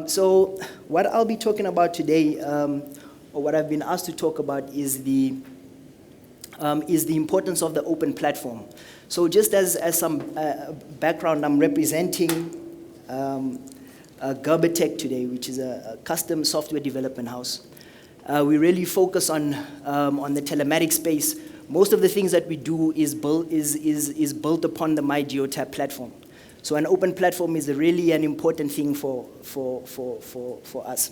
So what I'll be talking about today, or what I've been asked to talk about, is the importance of the open platform. So just as some background, I'm representing Gerber today, which is a custom software development house. We really focus on the telematic space. Most of the things that we do is built upon the Geotab platform. So an open platform is really an important thing for us.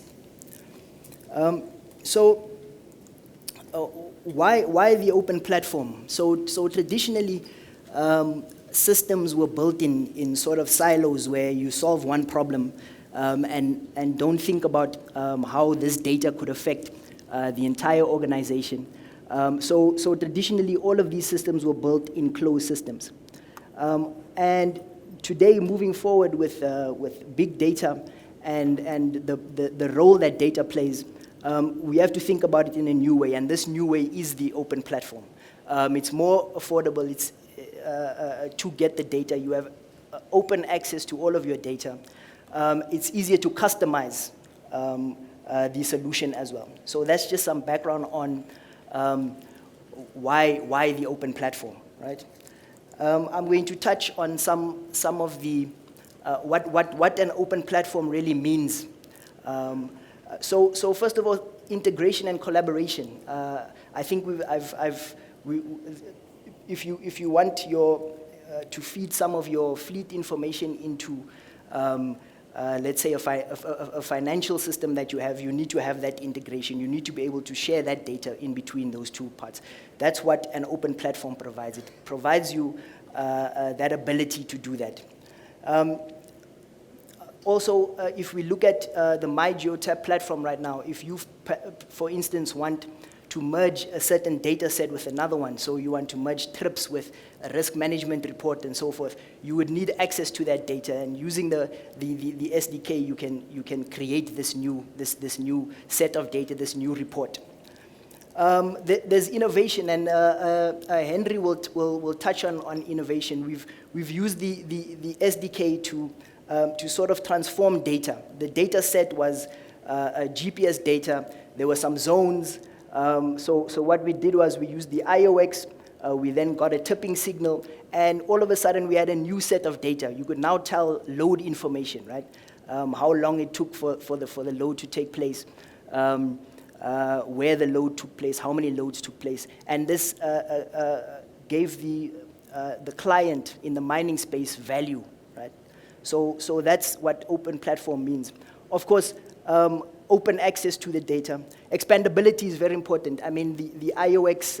Why the open platform? So traditionally, systems were built in sort of silos where you solve one problem and don't think about how this data could affect the entire organization. So traditionally, all of these systems were built in closed systems. And today, moving forward with big data and the role that data plays, we have to think about it in a new way, and this new way is the open platform. It's more affordable. It's to get the data. You have open access to all of your data. It's easier to customize the solution as well. So that's just some background on why the open platform, right? I'm going to touch on some of the what an open platform really means. So first of all, integration and collaboration. I think if you want to feed some of your fleet information into let's say a financial system that you have, you need to have that integration. You need to be able to share that data in between those two parts. That's what an open platform provides. It provides you that ability to do that. Also, if we look at the Geotab platform right now, if you, for instance, want to merge a certain data set with another one, so you want to merge trips with a risk management report and so forth, you would need access to that data, and using the SDK, you can create this new set of data, this new report. There's innovation, and Henry will touch on innovation. We've used the SDK to sort of transform data. The data set was GPS data. There were some zones. So what we did was we used the IOX. We then got a tipping signal, and all of a sudden we had a new set of data. You could now tell load information, right? How long it took for the load to take place, where the load took place, how many loads took place, and this gave the client in the mining space value, right? So that's what open platform means. Of course, open access to the data. Expandability is very important. I mean, the IOX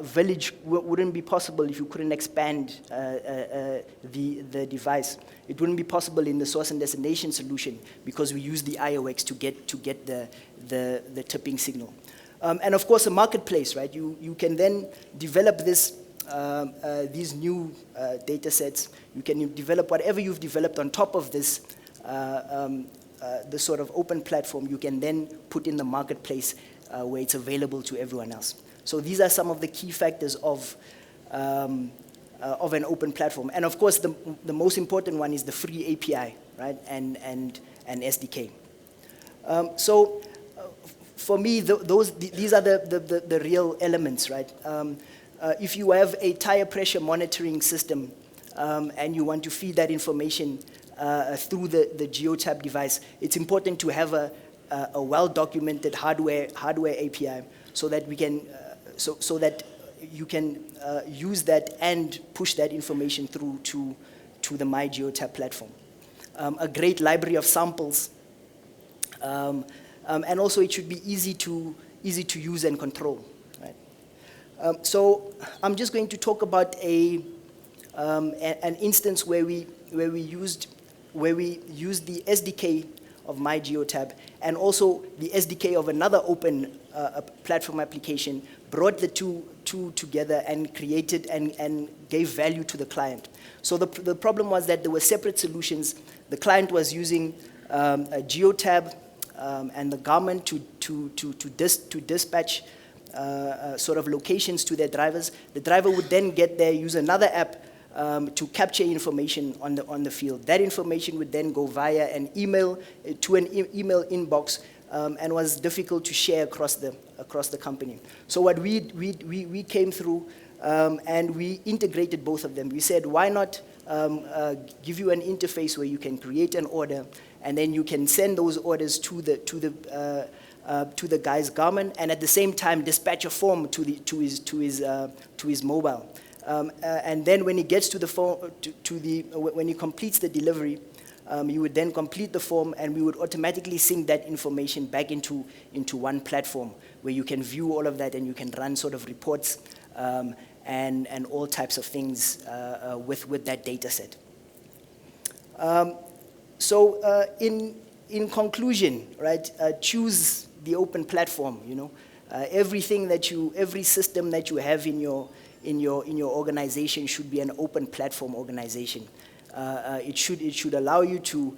village wouldn't be possible if you couldn't expand the device. It wouldn't be possible in the source and destination solution because we use the IOX to get the tipping signal. And of course, a marketplace, right? You can then develop these new data sets. You can develop whatever you've developed on top of this sort of open platform. You can then put in the marketplace where it's available to everyone else. So these are some of the key factors of an open platform. And of course, the most important one is the free API, right? And SDK. So for me, these are the real elements, right? If you have a tire pressure monitoring system and you want to feed that information through the Geotab device, it's important to have a well-documented hardware API so that we can so that you can use that and push that information through to the Geotab platform. A great library of samples, and also it should be easy to use and control. Right? So I'm just going to talk about an instance where we used the SDK of Geotab and also the SDK of another open platform application, brought the two together and created and gave value to the client. So the problem was that there were separate solutions. The client was using a Geotab and the government to dispatch sort of locations to their drivers. The driver would then get there, use another app to capture information on the field. That information would then go via an email to an email inbox, and was difficult to share across the company. So what we came through, and we integrated both of them. We said, why not give you an interface where you can create an order, and then you can send those orders to the guy's garment, and at the same time dispatch a form to his mobile. And then when he gets to the form, when he completes the delivery, you would then complete the form, and we would automatically sync that information back into one platform where you can view all of that, and you can run sort of reports and all types of things with that data set. So in conclusion, right, choose the open platform. Every system that you have in your organization should be an open platform organization. It should allow you to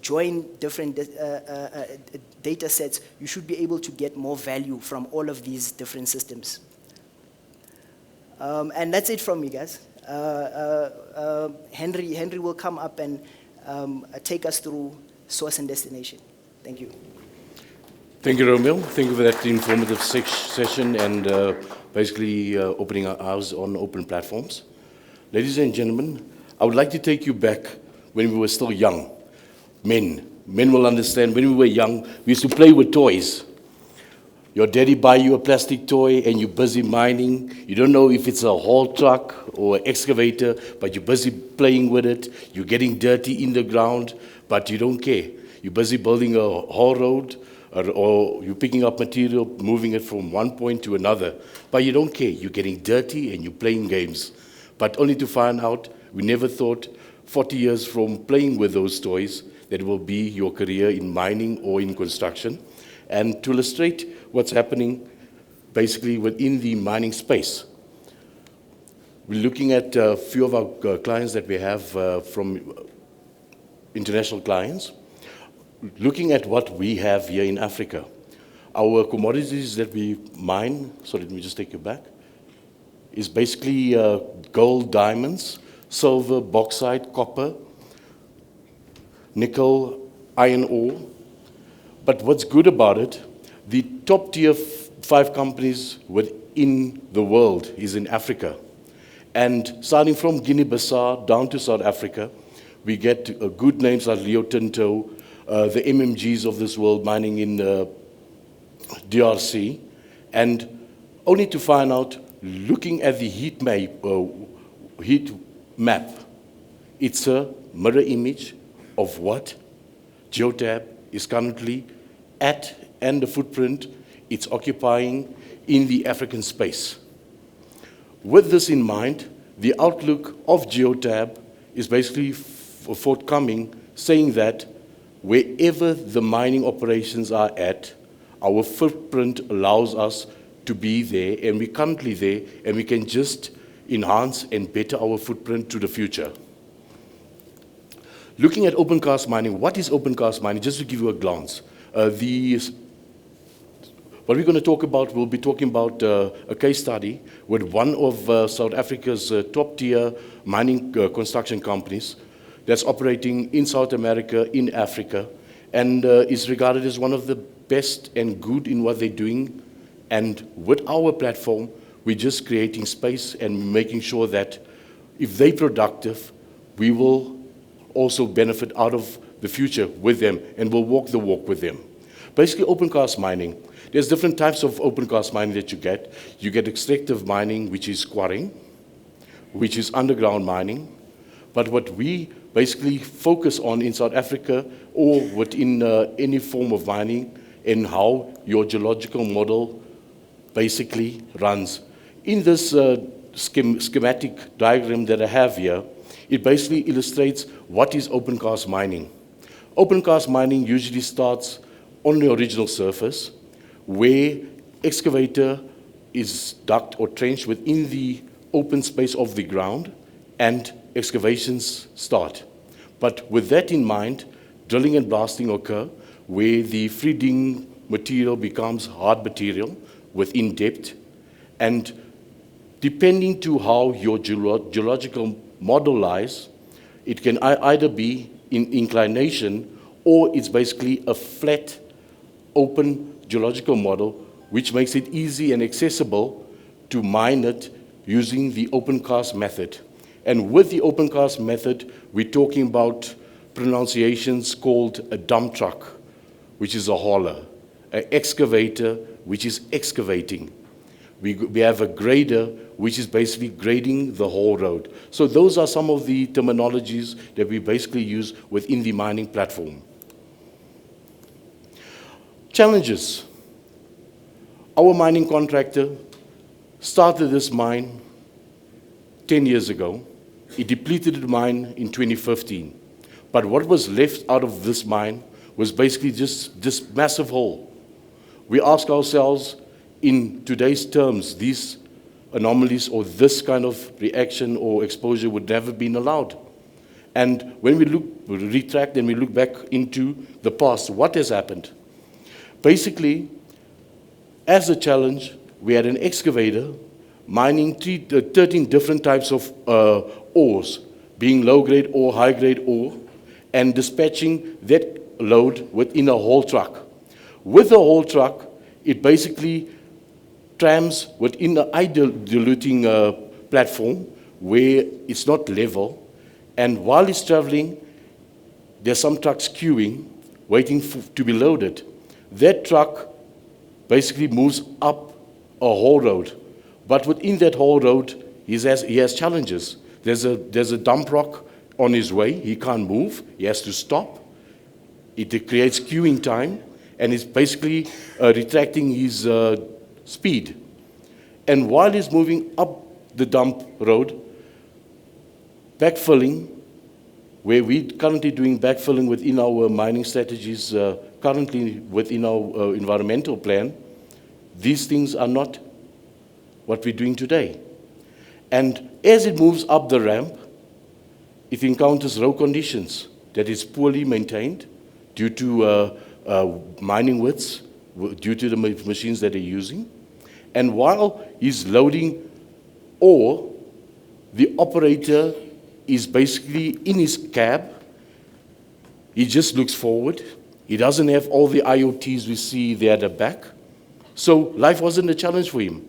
join different data sets. You should be able to get more value from all of these different systems. And that's it from me, guys. Henry will come up and take us through source and destination. Thank you. Thank you, Romeo. Thank you for that informative session and basically opening our eyes on open platforms. Ladies and gentlemen, I would like to take you back when we were still young. Men will understand, when we were young, we used to play with toys. Your daddy buy you a plastic toy and you're busy mining. You don't know if it's a haul truck or an excavator, but you're busy playing with it. You're getting dirty in the ground, but you don't care. You're busy building a haul road, or you're picking up material, moving it from one point to another. But you don't care. You're getting dirty and you're playing games. But only to find out, we never thought 40 years from playing with those toys that will be your career in mining or in construction. And to illustrate what's happening basically within the mining space, we're looking at a few of our clients that we have from international clients, looking at what we have here in Africa. Our commodities that we mine, so let me just take you back, is basically gold, diamonds, silver, bauxite, copper, nickel, iron ore. But what's good about it, the top tier 5 companies within the world is in Africa. And starting from Guinea-Bissau down to South Africa, we get good names like Rio Tinto, the MMGs of this world mining in DRC, and only to find out, looking at the heat map, it's a mirror image of what Geotab is currently at and the footprint it's occupying in the African space. With this in mind, the outlook of Geotab is basically forthcoming, saying that wherever the mining operations are at, our footprint allows us to be there, and we're currently there, and we can just enhance and better our footprint to the future. Looking at open cast mining, what is open cast mining? Just to give you a glance. What we're going to talk about, we'll be talking about a case study with one of South Africa's top-tier mining construction companies that's operating in South America, in Africa, and is regarded as one of the best and good in what they're doing. And with our platform, we're just creating space and making sure that if they're productive, we will also benefit out of the future with them, and we'll walk the walk with them. Basically, open cast mining. There's different types of open cast mining that you get. You get extractive mining, which is quarrying, which is underground mining. But what we basically focus on in South Africa or within any form of mining, and how your geological model basically runs. In this schematic diagram that I have here, it basically illustrates what is open cast mining. Open cast mining usually starts on the original surface, where excavator is dug or trenched within the open space of the ground, and excavations start. But with that in mind, drilling and blasting occur, where the feeding material becomes hard material within depth, and depending to how your geological model lies, it can either be in inclination or it's basically a flat, open geological model which makes it easy and accessible to mine it using the opencast method. And with the opencast method, we're talking about pronunciations called a dump truck, which is a hauler, an excavator, which is excavating. We have a grader, which is basically grading the whole road. So those are some of the terminologies that we basically use within the mining platform. Challenges. Our mining contractor started this mine 10 years ago. He depleted the mine in 2015. But what was left out of this mine was basically just this massive hole. We ask ourselves, in today's terms, these anomalies or this kind of reaction or exposure would never been allowed. And when we retract and we look back into the past, what has happened? Basically, as a challenge, we had an excavator mining 13 different types of ores, being low-grade ore, high-grade ore, and dispatching that load within a whole truck. With the whole truck, it basically trams within the ideal diluting platform where it's not level, and while it's traveling, there's some trucks queuing, waiting to be loaded. That truck basically moves up a whole road, but within that whole road, he has challenges. There's a dump rock on his way, he can't move, he has to stop. It creates queuing time, and it's basically retracting his speed. And while he's moving up the dump road, backfilling, where we're currently doing backfilling within our mining strategies, currently within our environmental plan, these things are not what we're doing today. And as it moves up the ramp, it encounters road conditions that is poorly maintained due to mining widths, due to the machines that they're using. And while he's loading ore, the operator is basically in his cab. He just looks forward. He doesn't have all the IoTs we see there at the back. So life wasn't a challenge for him.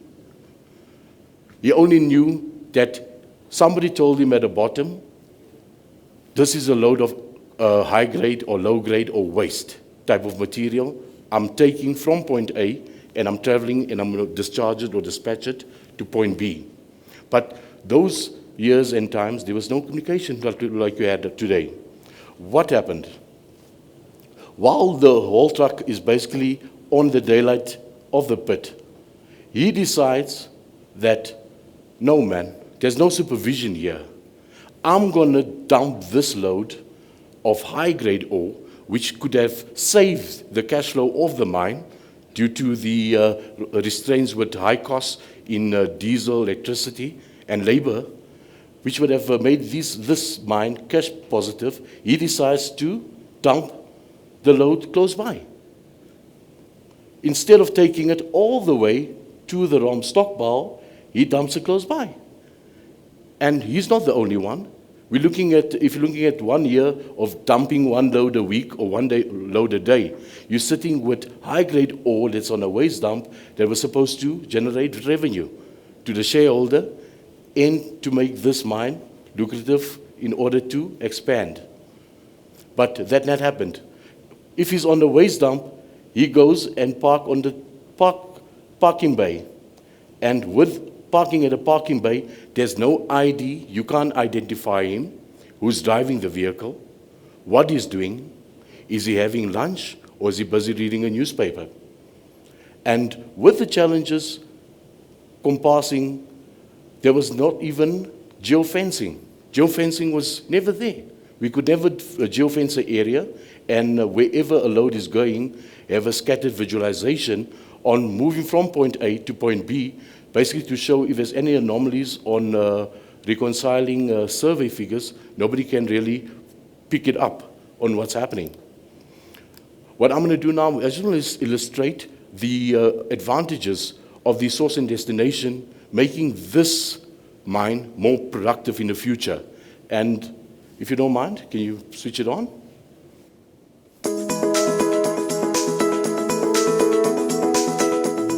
He only knew that somebody told him at the bottom, this is a load of high grade or low grade or waste type of material I'm taking from point A, and I'm traveling and I'm going to discharge it or dispatch it to point B. But those years and times, there was no communication like you had today. What happened? While the whole truck is basically on the daylight of the pit, he decides that, no man, there's no supervision here. I'm going to dump this load of high-grade ore, which could have saved the cash flow of the mine due to the restraints with high costs in diesel, electricity, and labor, which would have made this mine cash positive. He decides to dump the load close by. Instead of taking it all the way to the ROM stockpile, he dumps it close by. And he's not the only one. We're looking at, if you're looking at 1 year of dumping one load a week or one load a day, you're sitting with high-grade ore that's on a waste dump that was supposed to generate revenue to the shareholder and to make this mine lucrative in order to expand. But that not happened. If he's on the waste dump, he goes and park on the parking bay. And with parking at a parking bay, there's no ID. You can't identify him, who's driving the vehicle, what he's doing. Is he having lunch or is he busy reading a newspaper? And with the challenges compassing, there was not even geofencing. Geofencing was never there. We could never geofence an area, and wherever a load is going, have a scattered visualization on moving from point A to point B, basically to show if there's any anomalies on reconciling survey figures. Nobody can really pick it up on what's happening. What I'm going to do now, I just want to illustrate the advantages of the source and destination, making this mine more productive in the future. And if you don't mind, can you switch it on?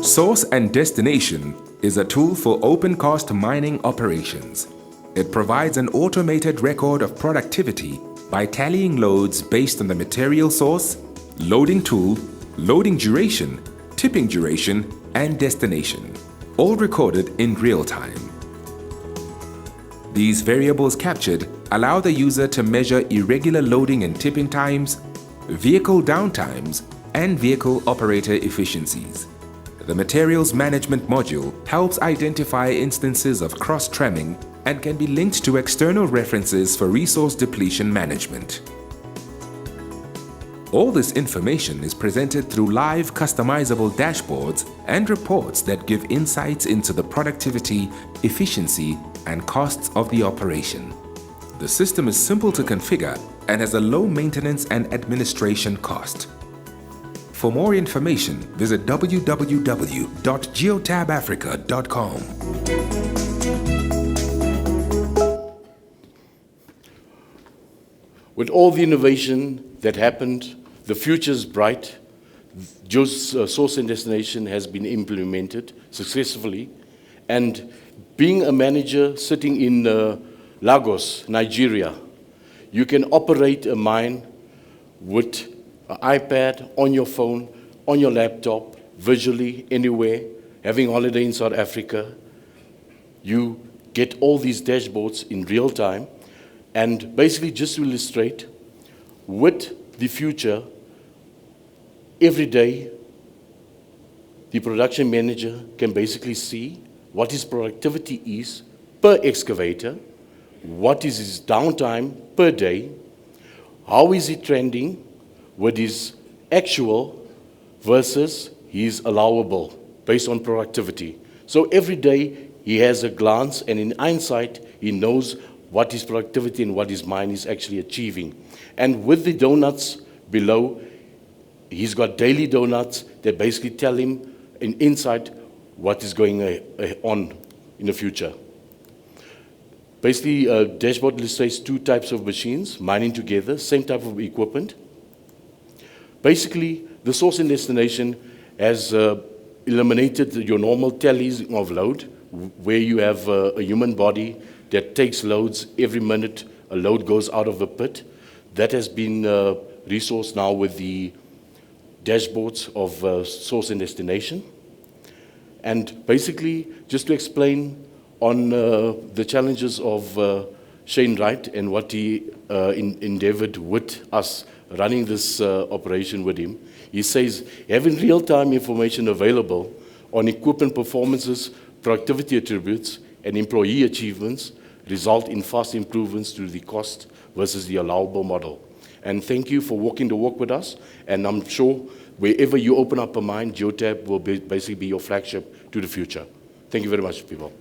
Source and Destination is a tool for open-cost mining operations. It provides an automated record of productivity by tallying loads based on the material source, loading tool, loading duration, tipping duration, and destination, all recorded in real time. These variables captured allow the user to measure irregular loading and tipping times, vehicle downtimes, and vehicle operator efficiencies. The Materials Management module helps identify instances of cross-tramming and can be linked to external references for resource depletion management. All this information is presented through live customizable dashboards and reports that give insights into the productivity, efficiency, and costs of the operation. The system is simple to configure and has a low maintenance and administration cost. For more information, visit www.geotabafrica.com. With all the innovation that happened, the future is bright. Source and Destination has been implemented successfully. And being a manager sitting in Lagos, Nigeria, you can operate a mine with an iPad, on your phone, on your laptop, visually, anywhere, having a holiday in South Africa. You get all these dashboards in real time. And basically, just to illustrate, with the future, every day, the production manager can basically see what his productivity is per excavator, what is his downtime per day, how is he trending with his actual versus his allowable based on productivity. So every day he has a glance, and in hindsight, he knows what his productivity and what his mine is actually achieving. And with the donuts below, he's got daily donuts that basically tell him in insight what is going on in the future. Basically, dashboard illustrates two types of machines mining together, same type of equipment. Basically, the Source and Destination has eliminated your normal tallies of load, where you have a human body that takes loads every minute. A load goes out of the pit. That has been resourced now with the dashboards of Source and Destination. And basically, just to explain on the challenges of Shane Wright and what he endeavored with us running this operation with him, he says, having real-time information available on equipment performances, productivity attributes, and employee achievements result in fast improvements to the cost versus the allowable model. And thank you for walking the walk with us. And I'm sure wherever you open up a mine, Geotab will basically be your flagship to the future. Thank you very much, people.